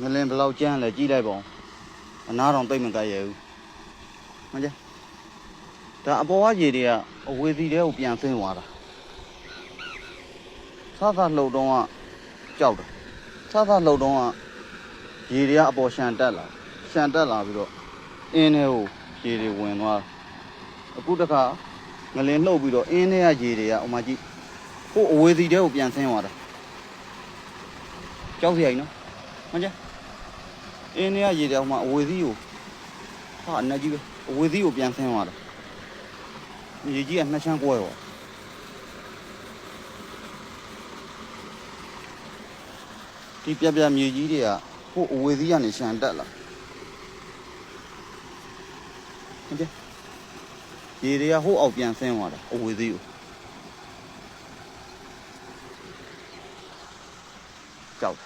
ငလင်ဘယ်လောက်ကျန်းလဲကြည့်လိုက်ပါဦးအနားတော်တိတ်မကြရဘူးမှန်ကြဒါအပေါ်ကရေတွေကအဝေစီတွေကိုပြန်ဆင်းသွားတာဆသလှုပ်တော့ကကြောက်တယ်ဆသလှုပ်တော့ကရေတွေကအပေါ်ရှန်တက်လာပြီးတော့အင်းထဲကိုရေတွေဝင်သွားအခုတခါငလင်လှုပ်ပြီးတော့အင်းထဲကရေတွေကဥမာကြည့်ဟိုအဝေစီတွေကိုပြန်ဆင်းသွားတာကြောက်စရာကြီးနော်မှန်ကြအင်းထဲကရေတွေဥမာအဝေစီကိုဟာအနက်ကြီးပဲအဝေစီကိုပြန်ဆင်းသွားတာရေကြီးကနှစ်ချမ်းကွဲသွားဒီပြမြေကြီးတွေကဟိုအဝေစီကနေရှန်တက်လာဟုတ်တယ်ရေတွေကဟိုအောက်ပြန်ဆင်းသွားတာအဝေစီကိုကြောက်